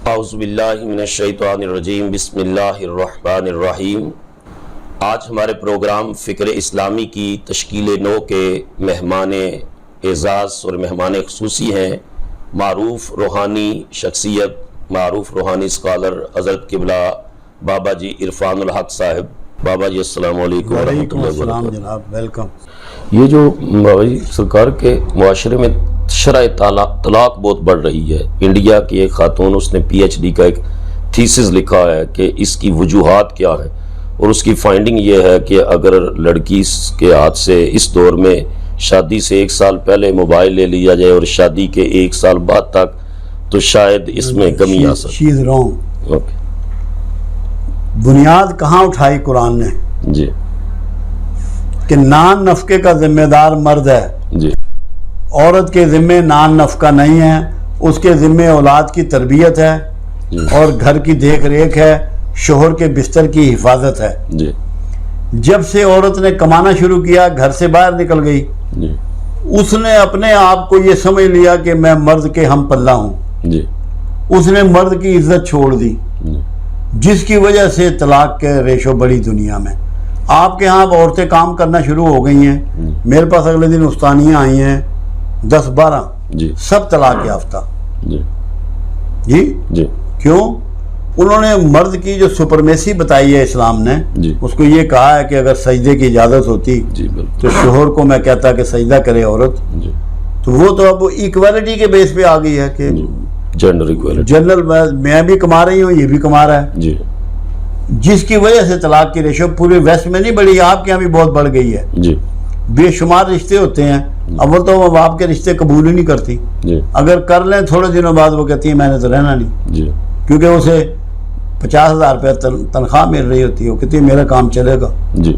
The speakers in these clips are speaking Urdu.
اعوذ باللہ من الشیطان الرجیم بسم اللہ الرحمن الرحیم۔ آج ہمارے پروگرام فکر اسلامی کی تشکیل نو کے مہمان اعزاز اور مہمان خصوصی ہیں معروف روحانی شخصیت، معروف روحانی اسکالر حضرت قبلہ بابا جی عرفان الحق صاحب۔ بابا جی السلام علیکم ورحمۃ اللہ وبرکاتہ۔ السلام جناب، ویلکم۔ یہ جو بابا جی سرکار کے معاشرے میں شرح طلاق بہت بڑھ رہی ہے، انڈیا کی ایک خاتون، اس نے پی ایچ ڈی کا ایک تھیسس لکھا ہے کہ اس کی وجوہات کیا ہیں، اور اس کی فائنڈنگ یہ ہے کہ اگر لڑکی کے ہاتھ سے اس دور میں شادی سے 1 سال پہلے موبائل لے لیا جائے اور شادی کے 1 سال بعد تک، تو شاید اس میں کمی آ سکتی۔ شی از رانگ۔ بنیاد کہاں اٹھائی قرآن نے؟ جی کہ نان نفقے کا ذمہ دار مرد ہے، جی عورت کے ذمے نان نفقہ نہیں ہے، اس کے ذمے اولاد کی تربیت ہے اور گھر کی دیکھ ریکھ ہے، شوہر کے بستر کی حفاظت ہے۔ جی جب سے عورت نے کمانا شروع کیا، گھر سے باہر نکل گئی، جی اس نے اپنے آپ کو یہ سمجھ لیا کہ میں مرد کے ہم پلہ ہوں، جی اس نے مرد کی عزت چھوڑ دی، جس کی وجہ سے طلاق کے ریشو بڑی دنیا میں۔ آپ کے ہاں اب عورتیں کام کرنا شروع ہو گئی ہیں، میرے پاس اگلے دن استانیاں آئی ہیں 10-12، جی سب طلاق یافتہ۔ جی جی جی کیوں؟ انہوں نے مرد کی جو سپرمیسی بتائی ہے اسلام نے، جی اس کو یہ کہا ہے کہ اگر سجدے کی اجازت ہوتی جی بالکل تو شوہر کو میں کہتا کہ سجدہ کرے عورت، جی تو وہ تو اب ایکوالٹی کے بیس پہ آ گئی ہے کہ جینڈر ایکوالٹی۔ جنرل میں بھی کما رہی ہوں، یہ بھی کما رہا ہے، جی جس کی وجہ سے طلاق کی ریشو پورے ویسٹ میں نہیں بڑھی، آپ کے یہاں بھی بہت بڑھ گئی ہے۔ جی بے شمار رشتے ہوتے ہیں، اول تو وہ باپ کے رشتے قبول ہی نہیں کرتی، جی اگر کر لیں تھوڑے دنوں بعد وہ کہتی ہے میں نے تو رہنا نہیں، جی کیونکہ اسے 50,000 روپے تنخواہ مل رہی ہوتی ہے، وہ کہتی ہے میرا کام چلے گا۔ جی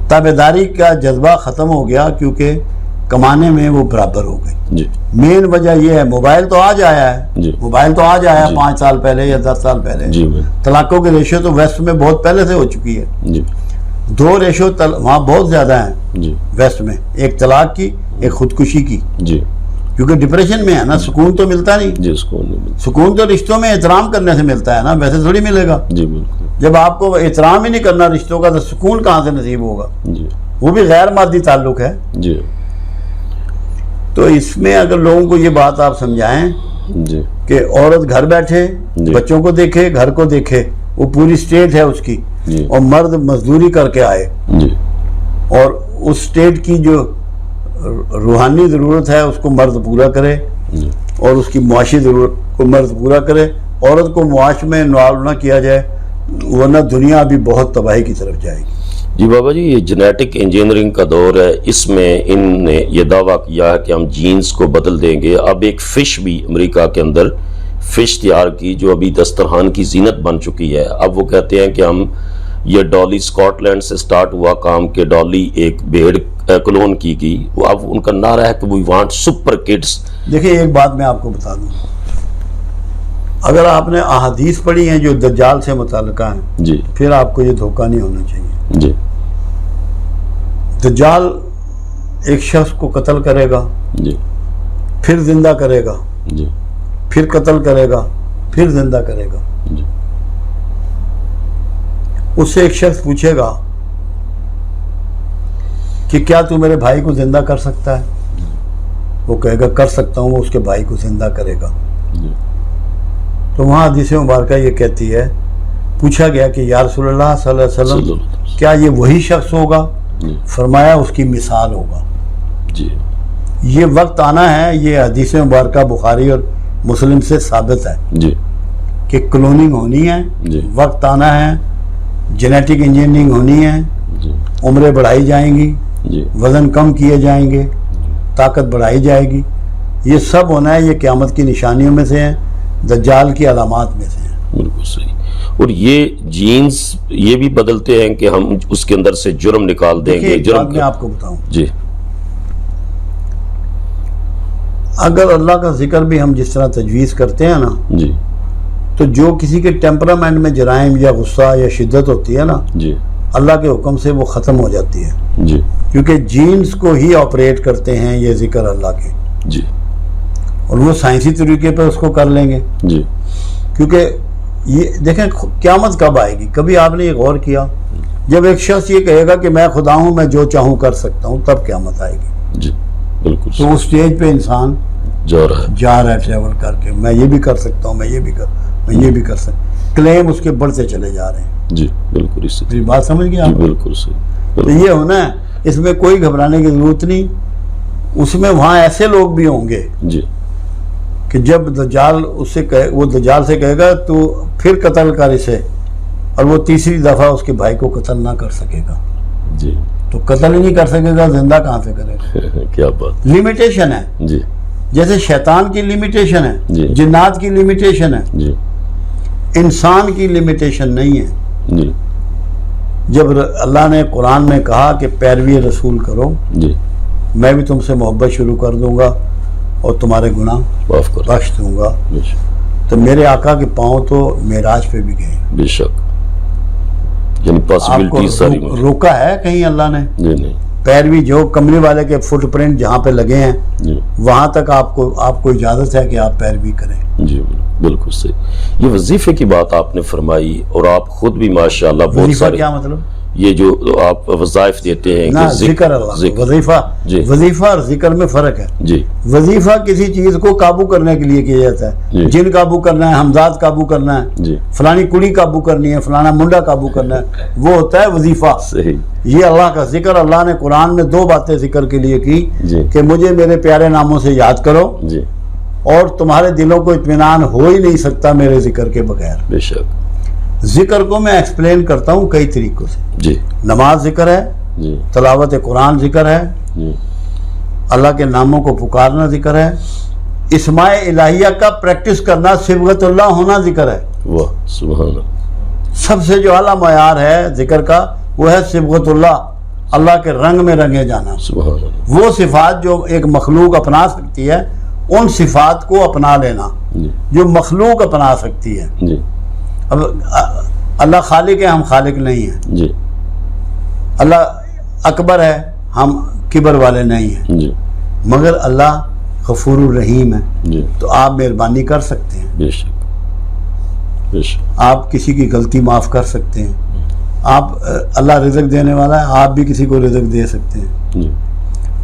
تابعداری کا جذبہ ختم ہو گیا، کیونکہ کمانے میں وہ برابر ہو گئی۔ جی مین وجہ یہ ہے، موبائل تو آج آیا ہے، جی موبائل تو آج آیا 5 سال پہلے یا 10 سال پہلے۔ جی طلاقوں کی ریشو تو ویسٹ میں بہت پہلے سے ہو چکی ہے، جی 2 ریشو وہاں بہت زیادہ ہیں جی ویسٹ میں، ایک طلاق کی، ایک خودکشی کی، جی کیونکہ ڈپریشن میں ہے نا، سکون تو ملتا نہیں۔ جی سکون نہیں ملتا۔ سکون تو رشتوں میں احترام کرنے سے ملتا ہے نا، ویسے تھوڑی ملے گا۔ جی بالکل جب آپ کو احترام ہی نہیں کرنا رشتوں کا، تو سکون کہاں سے نصیب ہوگا؟ جی وہ بھی غیر مادی تعلق ہے۔ جی تو اس میں اگر لوگوں کو یہ بات آپ سمجھائیں جی کہ عورت گھر بیٹھے، جی بچوں کو دیکھے، گھر کو دیکھے، وہ پوری اسٹیٹ ہے اس کی، جی اور مرد مزدوری کر کے آئے، جی اور اس اسٹیٹ کی جو روحانی ضرورت ہے اس کو مرد پورا کرے، جی اور اس کی معاشی ضرورت کو مرد پورا کرے، عورت کو معاش میں انوالو نہ کیا جائے، ورنہ دنیا بھی بہت تباہی کی طرف جائے گی۔ جی بابا جی، یہ جینیٹک انجینئرنگ کا دور ہے، اس میں ان نے یہ دعویٰ کیا ہے کہ ہم جینز کو بدل دیں گے۔ اب ایک فش بھی امریکہ کے اندر فش تیار کی جو ابھی دسترخوان کی زینت بن چکی ہے۔ اب وہ کہتے ہیں کہ ہم یہ ڈالی اسکاٹ لینڈ سے سٹارٹ ہوا کام کہ ڈالی ایک بھیڑ کلون کی گئی، اب ان کا نعرہ ہے کہ وی وانٹ سپر کڈس۔ دیکھیں ایک بات میں آپ کو بتا دوں، اگر آپ نے احادیث پڑھی ہیں جو دجال سے متعلقہ ہیں، جی پھر آپ کو یہ دھوکہ نہیں ہونا چاہیے۔ جی دجال ایک شخص کو قتل کرے گا، جی پھر زندہ کرے گا، جی پھر قتل کرے گا، پھر زندہ کرے گا۔ جی اس سے ایک شخص پوچھے گا کہ کیا تو میرے بھائی کو زندہ کر سکتا ہے؟ وہ کہے گا کر سکتا ہوں، وہ اس کے بھائی کو زندہ کرے گا۔ جی تو وہاں حدیث مبارکہ یہ کہتی ہے، پوچھا گیا کہ یا رسول اللہ صلی اللہ علیہ وسلم کیا یہ وہی شخص ہوگا؟ جی فرمایا اس کی مثال ہوگا۔ جی یہ وقت آنا ہے، یہ حدیث مبارکہ بخاری اور مسلم سے ثابت ہے جی کہ کلوننگ ہونی ہے، جی وقت آنا ہے، جینیٹک انجینئرنگ ہونی ہے، جی عمریں بڑھائی جائیں گی، جی وزن کم کیے جائیں گے، طاقت بڑھائی جائے گی، یہ سب ہونا ہے۔ یہ قیامت کی نشانیوں میں سے ہیں، دجال کی علامات میں سے ہیں۔ بالکل صحیح۔ اور یہ جینز یہ بھی بدلتے ہیں کہ ہم اس کے اندر سے جرم نکال دیں گے۔ ایک جرم بات میں آپ کو بتاؤں، جی اگر اللہ کا ذکر بھی ہم جس طرح تجویز کرتے ہیں نا، جی تو جو کسی کے ٹیمپرامنٹ میں جرائم یا غصہ یا شدت ہوتی ہے نا، جی اللہ کے حکم سے وہ ختم ہو جاتی ہے، جی کیونکہ جینز کو ہی آپریٹ کرتے ہیں یہ ذکر اللہ کے، جی اور وہ سائنسی طریقے پہ اس کو کر لیں گے۔ جی کیونکہ یہ دیکھیں قیامت کب آئے گی، کبھی آپ نے یہ غور کیا؟ جب ایک شخص یہ کہے گا کہ میں خدا ہوں، میں جو چاہوں کر سکتا ہوں، تب قیامت آئے گی. جی بالکل تو اس اسٹیج پہ انسان جا رہا ہے ٹریول کر کے، میں یہ بھی کر سکتا ہوں، میں یہ بھی کر سکتا ہوں. کلیم اس کے بڑھتے چلے جا رہے ہیں. جی بالکل اس سے میری بات سمجھ گئے جی آپ؟ بالکل صحیح. تو یہ ہونا ہے، اس میں کوئی گھبرانے کی ضرورت نہیں. اس میں وہاں ایسے لوگ بھی ہوں گے جی کہ جب دجال وہ دجال سے کہے گا تو پھر قتل کر اسے، اور وہ تیسری دفعہ اس کے بھائی کو قتل نہ کر سکے گا. جی تو قتل ہی نہیں کر سکے گا، زندہ کہاں سے کرے گا؟ کیا بات. لمیٹیشن ہے. جی جیسے شیطان کی لمیٹیشن ہے، جی. جنات کی لمیٹیشن ہے، جی انسان کی لمیٹیشن نہیں ہے. جی جب اللہ نے قرآن میں کہا کہ پیروی رسول کرو، جی میں بھی تم سے محبت شروع کر دوں گا اور تمہارے گناہ معاف کر. بخش دوں گا، بے شک تو میرے آقا کے پاؤں تو معراج پہ بھی گئے. بے شک. یعنی آپ کو پاسبلٹی ساری روکا ہے کہیں اللہ نے؟ جی نہیں. پیروی جو کمرے والے کے فٹ پرنٹ جہاں پہ لگے ہیں جی وہاں تک آپ کو اجازت ہے کہ آپ پیروی کریں. جی بالکل صحیح. یہ وظیفے کی بات آپ نے فرمائی، اور آپ خود بھی ماشاءاللہ بہت وظیفہ سارے کیا مطلب؟ یہ جو آپ وظائف دیتے ہیں نہ ذکر اللہ. وظیفہ جی. وظیفہ اور ذکر میں فرق ہے. جی وظیفہ کسی چیز کو قابو کرنے کے لیے کیا جاتا ہے. جی. جن قابو کرنا ہے، حمزات قابو کرنا ہے، جی فلانی کڑی قابو کرنی ہے، فلانا منڈا قابو کرنا ہے، وہ ہوتا ہے وظیفہ. صحیح. یہ اللہ کا ذکر. اللہ نے قرآن میں 2 باتیں ذکر کے لیے کی جی کہ مجھے میرے پیارے ناموں سے یاد کرو، جی اور تمہارے دلوں کو اطمینان ہو ہی نہیں سکتا میرے ذکر کے بغیر. بے شک. ذکر کو میں ایکسپلین کرتا ہوں کئی طریقوں سے. جی نماز ذکر ہے، جی تلاوت قرآن ذکر ہے، جی اللہ کے ناموں کو پکارنا ذکر ہے، اسماء الہیہ کا پریکٹس کرنا، صبغت اللہ ہونا ذکر ہے. واہ سبحان اللہ. سب سے جو اعلیٰ معیار ہے ذکر کا وہ ہے صبغت اللہ، اللہ کے رنگ میں رنگے جانا. سبحان اللہ. وہ صفات جو ایک مخلوق اپنا سکتی ہے، ان صفات کو اپنا لینا جی جو مخلوق اپنا سکتی ہے. جی اب اللہ خالق ہے، ہم خالق نہیں ہیں. جی اللہ اکبر ہے، ہم کبر والے نہیں ہیں. جی مگر اللہ غفور الرحیم ہے، جی تو آپ مہربانی کر سکتے ہیں، بے شک بے شک. آپ کسی کی غلطی معاف کر سکتے ہیں. آپ اللہ رزق دینے والا ہے، آپ بھی کسی کو رزق دے سکتے ہیں. جی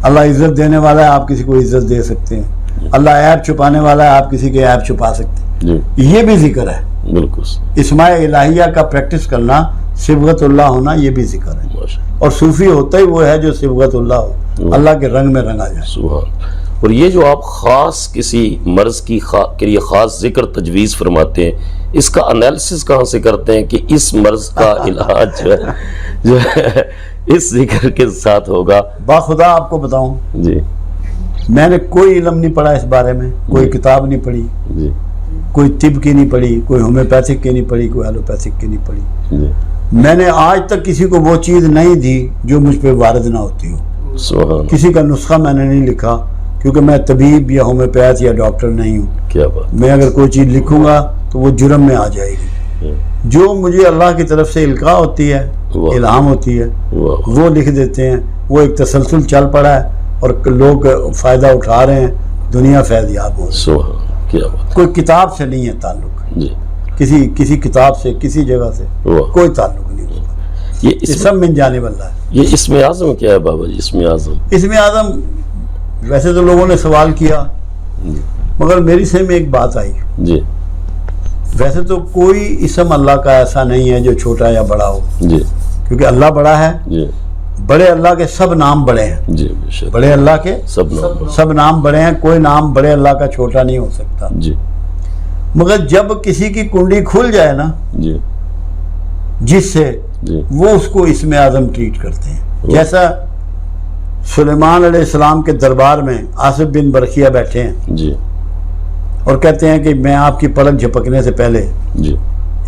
اللہ عزت دینے والا ہے، آپ کسی کو عزت دے سکتے ہیں. اللہ عیب چھپانے والا ہے، آپ کسی کے عیب چھپا سکتے ہیں. جی یہ بھی ذکر ہے. بالکل. اسماء الہیہ کا پریکٹس کرنا، صبغت اللہ ہونا، یہ بھی ذکر ہے. ماشاء اور صوفی ہوتا ہی وہ ہے جو صبغت اللہ ہو، اللہ کے رنگ میں رنگا جائے. سبحان. اور یہ جو آپ خاص کسی مرض کے لیے خاص ذکر تجویز فرماتے ہیں، اس کا انالیسس کہاں سے کرتے ہیں کہ اس مرض کا علاج جو ہے اس ذکر کے ساتھ ہوگا؟ باخدا آپ کو بتاؤں، جی میں نے کوئی علم نہیں پڑھا اس بارے میں، کوئی کتاب نہیں پڑھی، جی کوئی طب کی نہیں پڑھی، کوئی ہومیوپیتھک کی نہیں پڑھی، کوئی ایلوپیتھک کی نہیں پڑھی. جی میں نے آج تک کسی کو وہ چیز نہیں دی جو مجھ پہ وارد نہ ہوتی ہو. سبحان. کسی کا نسخہ میں نے نہیں لکھا، کیونکہ میں طبیب یا ہومیوپیتھ یا ڈاکٹر نہیں ہوں. کیا بات. میں اگر کوئی چیز لکھوں گا تو وہ جرم میں آ جائے گی. جو مجھے اللہ کی طرف سے القاء ہوتی ہے، واہ. الہام ہوتی ہے، واہ. وہ لکھ دیتے ہیں. وہ ایک تسلسل چل پڑا ہے اور لوگ فائدہ اٹھا رہے ہیں، دنیا فیض یاب ہو رہی ہے. سبحان. کیا بات. کوئی کتاب سے نہیں ہے تعلق، جی کسی کتاب سے، کسی جگہ سے واہ. کوئی تعلق نہیں ہوگا. یہ یہ سب من جانب اللہ ہے. یہ اسم اعظم کیا ہے بابا جی؟ اسم اعظم اسم اعظم ویسے تو لوگوں نے سوال کیا، مگر میری سے میں ایک بات آئی. جی ویسے تو کوئی اسم اللہ کا ایسا نہیں ہے جو چھوٹا یا بڑا ہو، جی کیونکہ اللہ بڑا ہے. جی بڑے اللہ کے سب نام بڑے ہیں. جی بے شک. بڑے اللہ کے سب نام بڑے ہیں. کوئی نام بڑے اللہ کا چھوٹا نہیں ہو سکتا. جی مگر جب کسی کی کنڈی کھل جائے نا، جی جس سے جی وہ اس کو اسم اعظم ٹریٹ کرتے ہیں. جیسا سلیمان علیہ السلام کے دربار میں آصف بن برقیہ بیٹھے ہیں جی اور کہتے ہیں کہ میں آپ کی پلک جھپکنے سے پہلے جی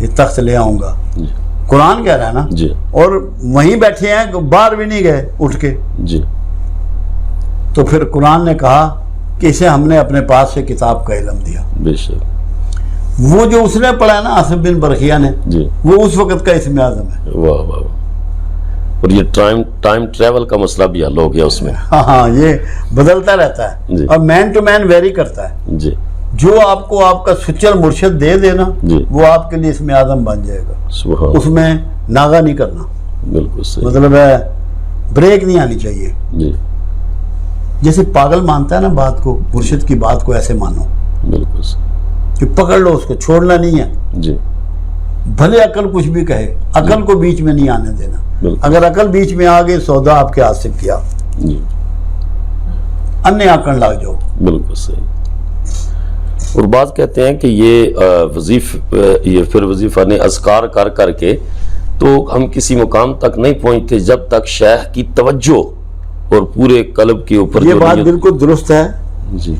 یہ تخت لے آؤں گا. جی قرآن کہہ رہا ہے نا. جی اور وہیں بیٹھے ہیں، باہر بھی نہیں گئے اٹھ کے. جی تو پھر قرآن نے کہا کہ اسے ہم نے اپنے پاس سے کتاب کا علم دیا. بے شک. وہ جو اس نے پڑھا ہے نا آصف بن برقیہ نے، جی وہ اس وقت کا اسم اعظم ہے. واہ واہ. اور یہ ٹائم ٹریول کا مسئلہ بھی حل ہو گیا اس میں. ہاں یہ بدلتا رہتا ہے. جی. اور مین ٹو مین ویری کرتا ہے. جی جو آپ کو آپ کا سچر مرشد دے دینا جی وہ آپ کے لیے اسم اعظم بن جائے گا. سبحان اس میں ناغہ نہیں کرنا, بالکل صحیح. مطلب ہے بریک نہیں آنی چاہیے. جی جیسے پاگل مانتا ہے نا بات کو, مرشد کی بات کو ایسے مانو بالکل صحیح. کہ پکڑ لو اس کو, چھوڑنا نہیں ہے. جی بھلے عقل کچھ بھی کہے, عقل کو بیچ میں نہیں آنے دینا. بالکل. اگر عقل بیچ میں آ گئی سودا آپ کے ہاتھ سے کیا, جی انے آکڑ لگ جاؤ. بالکل صحیح. اور بعض کہتے ہیں کہ یہ پھر وظیفہ نے اذکار کر کر کے تو ہم کسی مقام تک نہیں پہنچتے جب تک شیخ کی توجہ اور پورے قلب کے اوپر یہ جو بات نیت- بالکل درست ہے. جی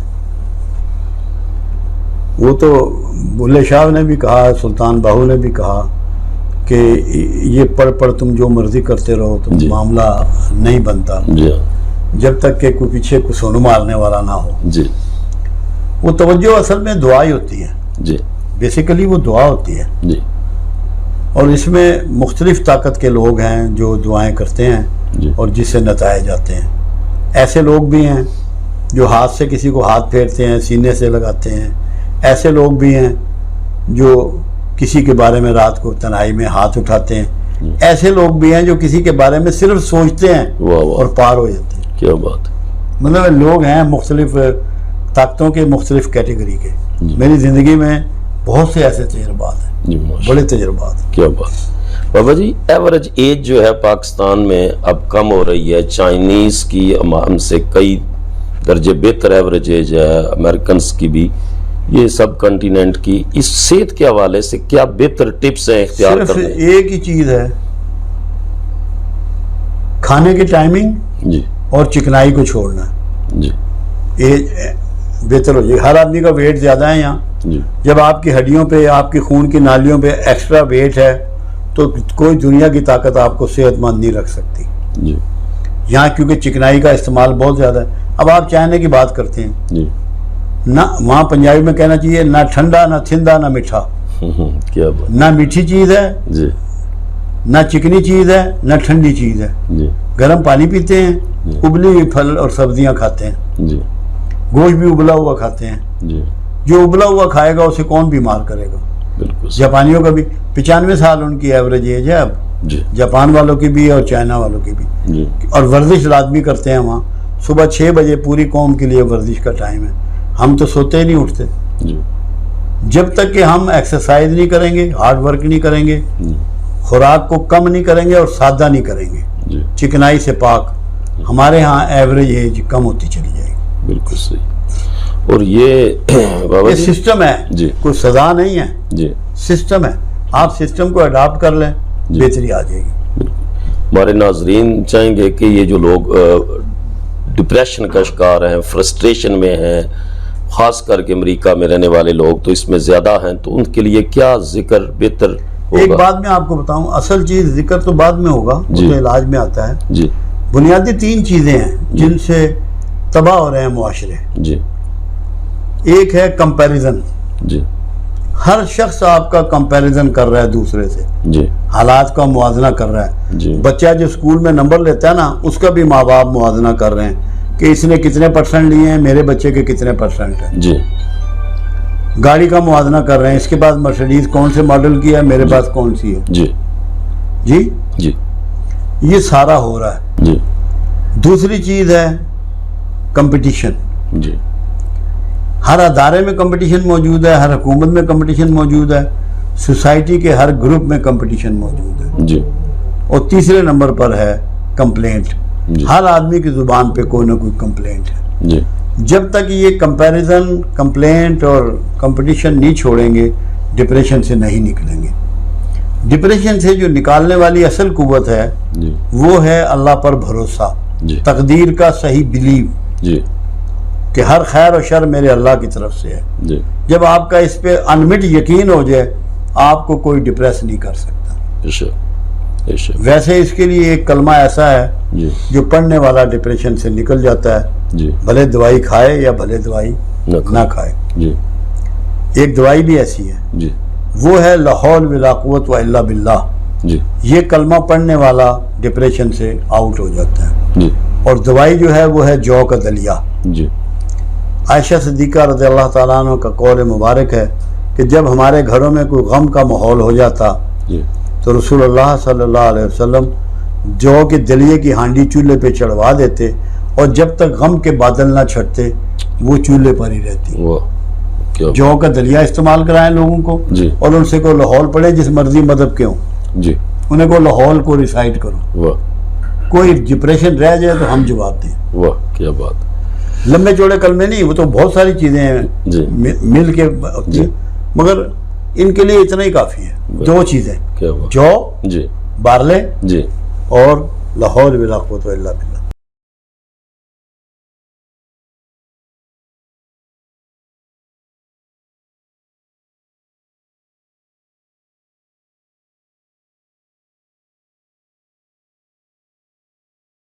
وہ تو بلے شاہ نے بھی کہا, سلطان باہو نے بھی کہا کہ یہ پڑھ پڑھ تم جو مرضی کرتے رہو تو جی. معاملہ نہیں بنتا جی ہاں. جب تک کہ کوئی پیچھے کو سونو مارنے والا نہ ہو. جی وہ توجہ اصل میں دعا ہی ہوتی ہے, جی بیسیکلی وہ دعا ہوتی ہے. جی اور اس میں مختلف طاقت کے لوگ ہیں جو دعائیں کرتے ہیں جی اور جس سے نتائج آتے ہیں. ایسے لوگ بھی ہیں جو ہاتھ سے کسی کو ہاتھ پھیرتے ہیں, سینے سے لگاتے ہیں. ایسے لوگ بھی ہیں جو کسی کے بارے میں رات کو تنہائی میں ہاتھ اٹھاتے ہیں. ایسے لوگ بھی ہیں جو کسی کے بارے میں صرف سوچتے ہیں واہ واہ اور پار ہو جاتے ہیں. کیا بات ہے. مطلب لوگ ہیں مختلف طاقتوں کے, مختلف کیٹیگری کے. جی. میری زندگی میں بہت سے ایسے تجربات ہیں, جی ماشاء بڑے تجربات ہیں. کیا بات. بابا جی ایوریج ایج جو ہے پاکستان میں اب کم ہو رہی ہے. چائنیز کی ہم سے کئی درجے بہتر ایوریج ایج ہے, امریکنز کی بھی, یہ سب کنٹیننٹ کی. اس صحت کے حوالے سے کیا بہتر ٹپس ہیں اختیار صرف کرنے؟ ایک ہی چیز ہے, کھانے کی ٹائمنگ جی اور چکنائی کو چھوڑنا. جی ایج بہتر ہو جائے. ہر آدمی کا ویٹ زیادہ ہے یہاں. جی جب آپ کی ہڈیوں پہ, آپ کی خون کی نالیوں پہ ایکسٹرا ویٹ ہے تو کوئی دنیا کی طاقت آپ کو صحت مند نہیں رکھ سکتی. جی یہاں کیونکہ چکنائی کا استعمال بہت زیادہ ہے. اب آپ چائنا کی بات کرتے ہیں, جی نہ وہاں پنجابی میں کہنا چاہیے نہ ٹھنڈا نہ تھندا نہ میٹھا. کیا بات. نہ میٹھی چیز ہے, جی نہ چکنی چیز ہے, نہ ٹھنڈی چیز ہے. جی گرم پانی پیتے ہیں, ابلی ہوئی پھل اور سبزیاں کھاتے ہیں, جی گوشت بھی ابلا ہوا کھاتے ہیں. جی جو ابلا ہوا کھائے گا اسے کون بیمار کرے گا. بالکل. جاپانیوں کا بھی 95 سال ان کی ایوریج ایج ہے اب, جی جاپان والوں کی بھی اور چائنا والوں کی بھی. جی اور ورزش لازمی کرتے ہیں وہاں. صبح 6 بجے پوری قوم کے لیے ورزش کا ٹائم ہے. ہم تو سوتے ہی نہیں اٹھتے. جی جب تک کہ ہم ایکسرسائز نہیں کریں گے, ہارڈ ورک نہیں کریں گے, جی خوراک کو کم نہیں کریں گے اور سادہ نہیں کریں گے, جی چکنائی سے پاک, ہمارے ہاں ایوریج ایج کم ہوتی چلی جائے گی. بالکل صحیح. اور یہ بابا یہ جی سسٹم ہے, جی کوئی سزا نہیں ہے, جی سسٹم ہے. آپ سسٹم کو اڈاپٹ کر لیں, جی. بہتری آ جائے گی. بالکل. ہمارے ناظرین چاہیں گے کہ یہ جو لوگ ڈپریشن کا شکار ہیں, فرسٹریشن میں ہیں, خاص کر کے امریکہ میں رہنے والے لوگ تو اس میں زیادہ ہیں, تو ان کے لیے کیا ذکر بہتر ایک ہوگا؟ بات میں آپ کو بتاؤں, اصل چیز ذکر تو بعد میں ہوگا, وہ جی. تو علاج میں آتا ہے. جی بنیادی 3 چیزیں ہیں جن سے تباہ ہو رہے ہیں معاشرے. جی ایک ہے کمپیریزن. جی ہر شخص آپ کا کمپیریزن کر رہا ہے دوسرے سے, جی حالات کا موازنہ کر رہا ہے. جی بچہ جو اسکول میں نمبر لیتا ہے نا, اس کا بھی ماں باپ موازنہ کر رہے ہیں کہ اس نے کتنے پرسنٹ لیے ہیں, میرے بچے کے کتنے پرسنٹ ہیں. جی گاڑی کا موازنہ کر رہے ہیں, اس کے پاس مرسیڈیز کون سے ماڈل کی ہے, میرے پاس کون سی ہے. جی جی جی یہ سارا ہو رہا ہے. جی دوسری چیز ہے کمپٹیشن. جی ہر ادارے میں کمپٹیشن موجود ہے, ہر حکومت میں کمپٹیشن موجود ہے, سوسائٹی کے ہر گروپ میں کمپٹیشن موجود ہے. جی اور تیسرے نمبر پر ہے کمپلینٹ. جی. ہر آدمی کی زبان پہ کوئی نہ کوئی کمپلینٹ ہے. جی جب تک یہ کمپیریزن, کمپلینٹ اور کمپٹیشن نہیں چھوڑیں گے, ڈپریشن سے نہیں نکلیں گے. ڈپریشن سے جو نکالنے والی اصل قوت ہے جی وہ ہے اللہ پر بھروسہ, جی تقدیر کا صحیح بلیو جی کہ ہر خیر و شر میرے اللہ کی طرف سے ہے. جی جب آپ کا اس پہ انمٹ یقین ہو جائے, آپ کو کوئی ڈپریس نہیں کر سکتا. بے شک بے شک. ویسے اس کے لیے ایک کلمہ ایسا ہے جی جو پڑھنے والا ڈپریشن سے نکل جاتا ہے, جی بھلے دوائی کھائے یا بھلے دوائی نہ کھائے. جی ایک دوائی بھی ایسی ہے, جی وہ ہے لا حول ولا قوت الا باللہ. جی یہ کلمہ پڑھنے والا ڈپریشن سے آؤٹ ہو جاتا ہے. جی اور دوائی جو ہے وہ ہے جو کا دلیہ. جی عائشہ صدیقہ رضی اللہ تعالیٰ عنہ کا قول مبارک ہے کہ جب ہمارے گھروں میں کوئی غم کا ماحول ہو جاتا جی تو رسول اللہ صلی اللہ علیہ وسلم جو کہ دلیے کی ہانڈی چولہے پہ چڑھوا دیتے اور جب تک غم کے بادل نہ چھٹتے وہ چولہے پر ہی رہتی. واہ کیا جو کا دلیا استعمال کرائیں لوگوں کو جی اور ان سے کو لاہور پڑھے جس مرضی مذہب کے ہوں, جی انہیں کو لاہور کو ریسائٹ کرو, واہ کوئی ڈپریشن رہ جائے تو ہم جواب دیں. واہ کیا بات. لمبے چوڑے کلمے نہیں, وہ تو بہت ساری چیزیں ہیں جی مل کے ہوتی ہیں, مگر ان کے لیے اتنا ہی کافی ہے. دو چیزیں, کیا بات. جو جی بارلے جی اور لاہور بلا قوت الا باللہ.